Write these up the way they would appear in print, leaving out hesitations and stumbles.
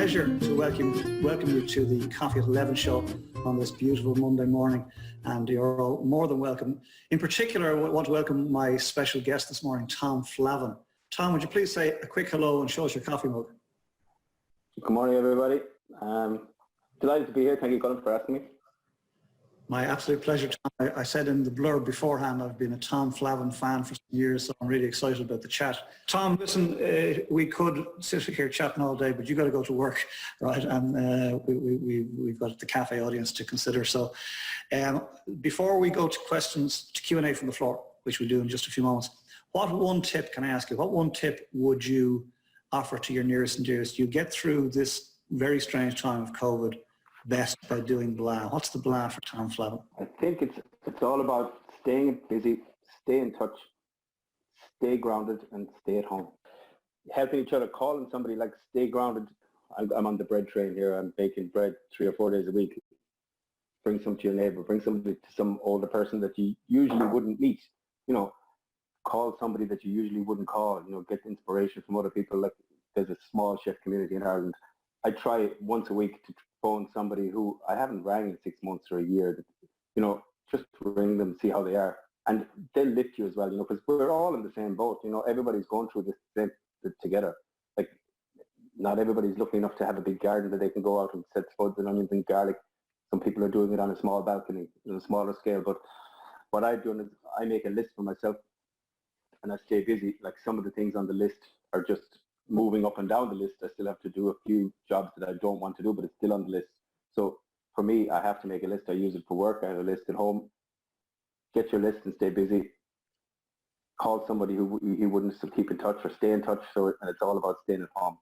pleasure to welcome you to the Coffee at 11 show on this beautiful Monday morning, and you're all more than welcome. In particular, I want to welcome my special guest this morning, Tom Flavin. Tom, would you please say a quick hello and show us your coffee mug? Good morning, everybody. Delighted to be here. Thank you, Colm, for asking me. My absolute pleasure, Tom. I said in the blurb beforehand, I've been a Tom Flavin fan for some years, so I'm really excited about the chat. Tom, listen, we could sit here chatting all day, but you got to go to work, right? And we've got the cafe audience to consider. So before we go to questions, to Q&A from the floor, which we'll do in just a few moments, what one tip, can I ask you, what one tip would you offer to your nearest and dearest? You get through this very strange time of COVID best by doing blah. What's the blah for Tom Flavin? I think it's all about staying busy, stay in touch, stay grounded, and stay at home. Helping each other, calling somebody, like, stay grounded. I'm on the bread train here. I'm baking bread 3 or 4 days a week. Bring some to your neighbor. Bring somebody to some older person that you usually wouldn't meet. You know, call somebody that you usually wouldn't call. You know, get inspiration from other people. Like, there's a small chef community in Ireland. I try once a week to phone somebody who I haven't rang in 6 months or a year. You know, just ring them, see how they are, and they'll lift you as well. You know, because we're all in the same boat. You know, everybody's going through this thing together. Like, not everybody's lucky enough to have a big garden that they can go out and set spuds and onions and garlic. Some people are doing it on a small balcony, on a smaller scale. But what I'm doing is I make a list for myself, and I stay busy. Like, some of the things on the list are just moving up and down the list. I still have to do a few jobs that I don't want to do, but it's still on the list. So for me, I have to make a list. I use it for work. I have a list at home. Get your list and stay busy. Call somebody who you wouldn't, so keep in touch or stay in touch. So it's all about staying at home.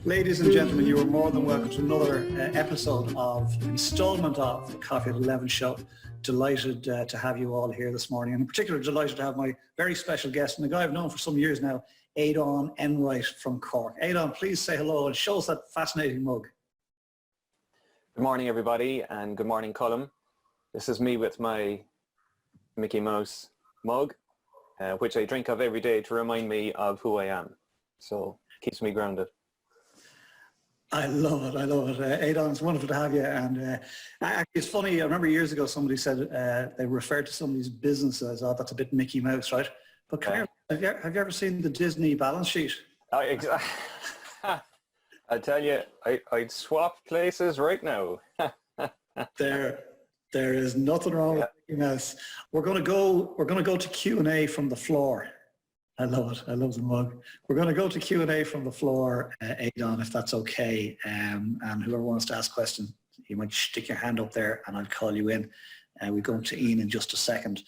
Ladies and gentlemen, you are more than welcome to another installment of the Coffee at 11 show. Delighted to have you all here this morning, and in particular delighted to have my very special guest, and the guy I've known for some years now, Aodan Enright from Cork. Aodan, please say hello and show us that fascinating mug. Good morning, everybody, and good morning, Colm. This is me with my Mickey Mouse mug, which I drink of every day to remind me of who I am. So keeps me grounded. I love it. I love it. Aodan, it's wonderful to have you. And actually, it's funny. I remember years ago somebody said they referred to somebody's business as, "Oh, that's a bit Mickey Mouse, right?" But come here, have you ever seen the Disney balance sheet? I tell you, I'd swap places right now. There is nothing wrong with Mickey Mouse. We're going to go to Q&A from the floor. I love it. I love the mug. We're going to go to Q&A from the floor, Aodan, if that's okay. And whoever wants to ask questions, you might stick your hand up there and I'll call you in. We're going to Ian in just a second.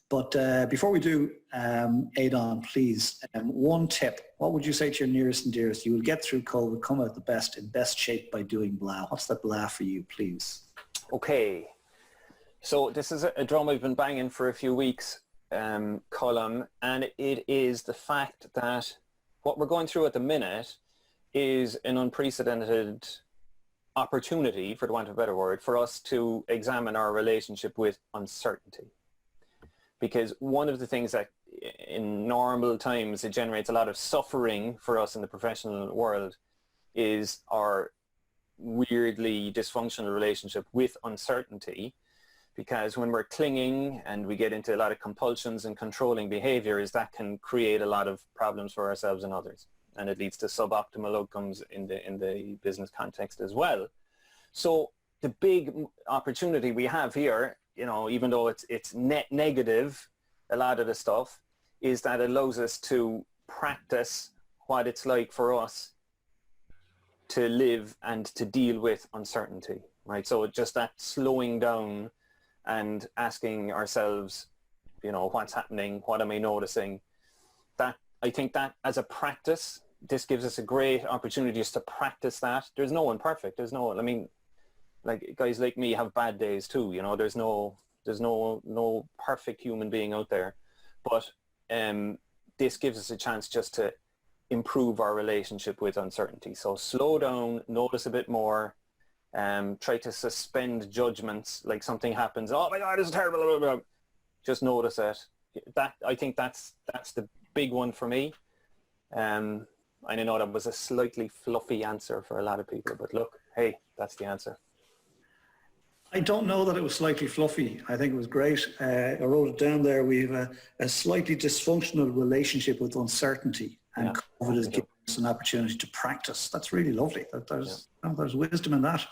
But before we do, Aodan, please, one tip. What would you say to your nearest and dearest? You will get through COVID, come out in best shape by doing blah. What's that blah for you, please? Okay. So this is a drum I've been banging for a few weeks. Column, and it is the fact that what we're going through at the minute is an unprecedented opportunity, for the want of a better word, for us to examine our relationship with uncertainty. Because one of the things that in normal times it generates a lot of suffering for us in the professional world is our weirdly dysfunctional relationship with uncertainty. Because when we're clinging and we get into a lot of compulsions and controlling behaviors, that can create a lot of problems for ourselves and others. And it leads to suboptimal outcomes in the business context as well. So the big opportunity we have here, you know, even though it's net negative, a lot of the stuff, is that it allows us to practice what it's like for us to live and to deal with uncertainty, right? So just that slowing down and asking ourselves, you know, what's happening, what am I noticing? That, I think that as a practice, this gives us a great opportunity just to practice that. There's no one perfect. There's no, I mean, like guys like me have bad days too, you know, there's no perfect human being out there. But this gives us a chance just to improve our relationship with uncertainty. So slow down, notice a bit more, Try to suspend judgments, like something happens, oh my God, this is terrible, blah, blah, blah. Just notice it. I think that's the big one for me. I know that was a slightly fluffy answer for a lot of people, but look, hey, that's the answer. I don't know that it was slightly fluffy. I think it was great. I wrote it down there. We have a slightly dysfunctional relationship with uncertainty, and COVID has given us an opportunity to practice. That's really lovely. There's wisdom in that.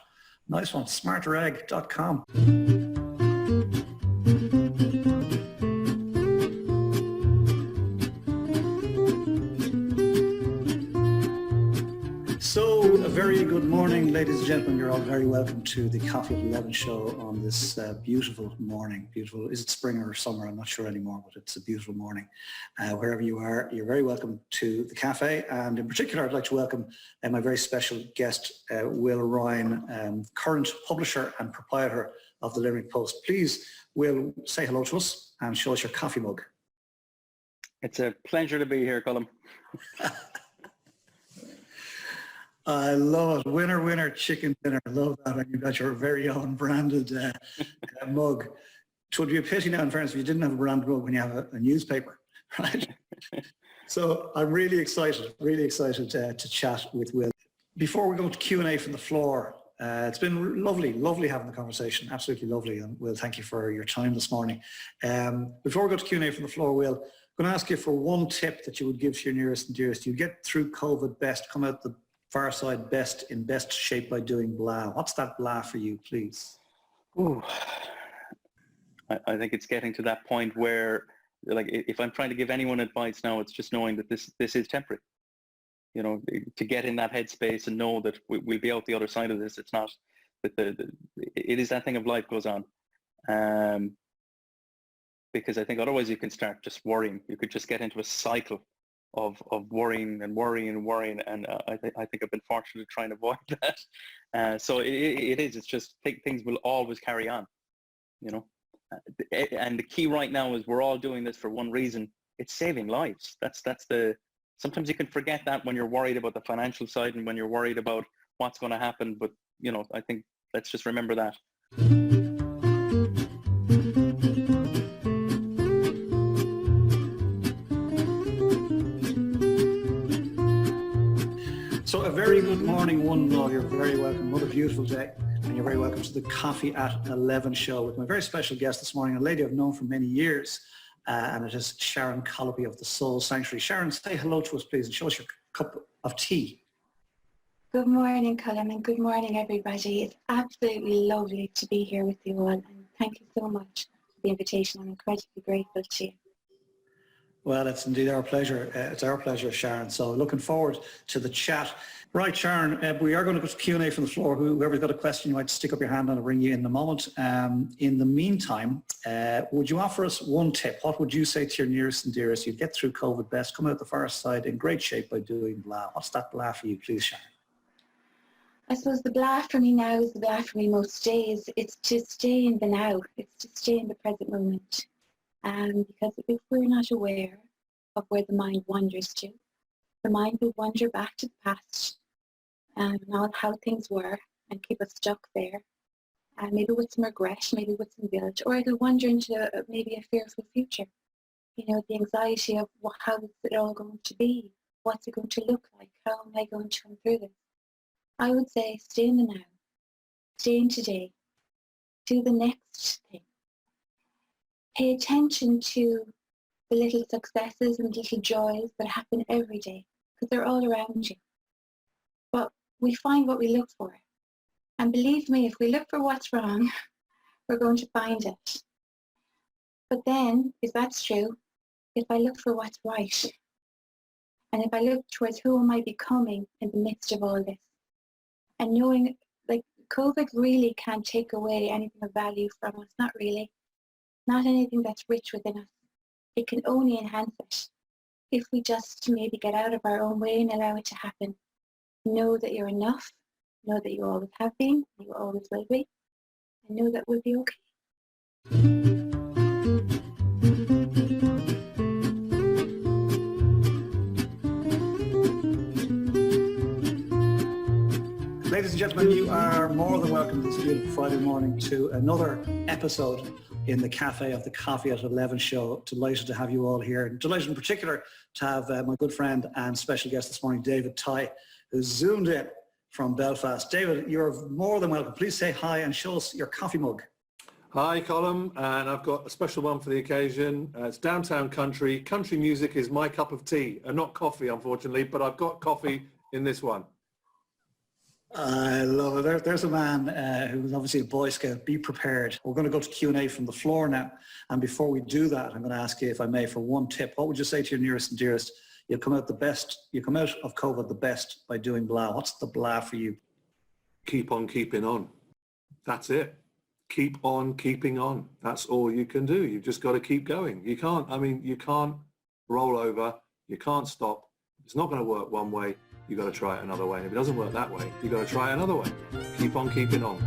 Nice one. smarteregg.com. So, a very good morning, ladies and gentlemen. You're all very welcome to the Coffee at 11 show on this beautiful morning. Beautiful. Is it spring or summer? I'm not sure anymore, but it's a beautiful morning. Wherever you are, you're very welcome to the cafe. And in particular, I'd like to welcome my very special guest, Will Ryan, current publisher and proprietor of the Limerick Post. Please, Will, say hello to us and show us your coffee mug. It's a pleasure to be here, Colm. I love it. Winner, winner, chicken dinner. I love that. And you've got your very own branded mug. It would be a pity now, in fairness, if you didn't have a branded mug when you have a newspaper, right? So I'm really excited to chat with Will. Before we go to Q&A from the floor, it's been lovely having the conversation. Absolutely lovely. And Will, thank you for your time this morning. Before we go to Q&A from the floor, Will, I'm going to ask you for one tip that you would give to your nearest and dearest. You get through COVID best, come out the far side best, in best shape by doing blah. What's that blah for you, please? Ooh. I think it's getting to that point where, like, if I'm trying to give anyone advice now, it's just knowing that this is temporary. You know, to get in that headspace and know that we'll be out the other side of this. It's not that it is that thing of life goes on. Because I think otherwise you can start just worrying. You could just get into a cycle of worrying, and I think I've been fortunate to try and avoid that. So it's just things will always carry on, you know. And the key right now is we're all doing this for one reason: it's saving lives. Sometimes you can forget that when you're worried about the financial side and when you're worried about what's going to happen. But you know, I think let's just remember that. So a very good morning, one and all. You're very welcome. What a beautiful day. And you're very welcome to the Coffee at 11 show with my very special guest this morning, a lady I've known for many years. And it is Sharon Collopy of the Soul Sanctuary. Sharon, say hello to us, please, and show us your cup of tea. Good morning, Colm, and good morning, everybody. It's absolutely lovely to be here with you all. And thank you so much for the invitation. I'm incredibly grateful to you. Well, it's indeed our pleasure. It's our pleasure, Sharon. So looking forward to the chat. Right, Sharon, we are going to go to Q&A from the floor. Whoever's got a question, you might stick up your hand and I'll bring you in a moment. In the meantime, would you offer us one tip? What would you say to your nearest and dearest? You'd get through COVID best, come out the far side in great shape by doing blah. What's that blah for you, please, Sharon? I suppose the blah for me now is the blah for me most days. It's to stay in the now. It's to stay in the present moment. Because if we're not aware of where the mind wanders to, the mind will wander back to the past and how things were and keep us stuck there. Maybe with some regret, maybe with some guilt, or it'll wander into maybe a fearful future. You know, the anxiety of how is it all going to be? What's it going to look like? How am I going to come through this? I would say stay in the now, stay in today, do the next thing. Pay attention to the little successes and little joys that happen every day, because they're all around you. But we find what we look for. And believe me, if we look for what's wrong, we're going to find it. But then, if that's true, if I look for what's right, and if I look towards who am I becoming in the midst of all this, and knowing, like, COVID really can't take away anything of value from us, not really. Not anything that's rich within us. It can only enhance it if we just maybe get out of our own way and allow it to happen. Know that you're enough, know that you always have been, you always will be, and know that we'll be okay. Ladies and gentlemen, you are more than welcome this beautiful Friday morning to another episode in the Cafe of the Coffee at 11 show. Delighted to have you all here. Delighted in particular to have my good friend and special guest this morning, David Tighe, who's zoomed in from Belfast. David, you're more than welcome. Please say hi and show us your coffee mug. Hi, Colm, and I've got a special one for the occasion. It's downtown country. Country music is my cup of tea, and not coffee, unfortunately, but I've got coffee in this one. I love it. There's a man who's obviously a Boy Scout. Be prepared. We're going to go to Q&A from the floor now. And before we do that, I'm going to ask you, if I may, for one tip. What would you say to your nearest and dearest? You come out of COVID the best by doing blah. What's the blah for you? Keep on keeping on. That's it. Keep on keeping on. That's all you can do. You've just got to keep going. You can't roll over. You can't stop. It's not going to work one way. You've got to try it another way. And if it doesn't work that way, you've got to try it another way. Keep on keeping on.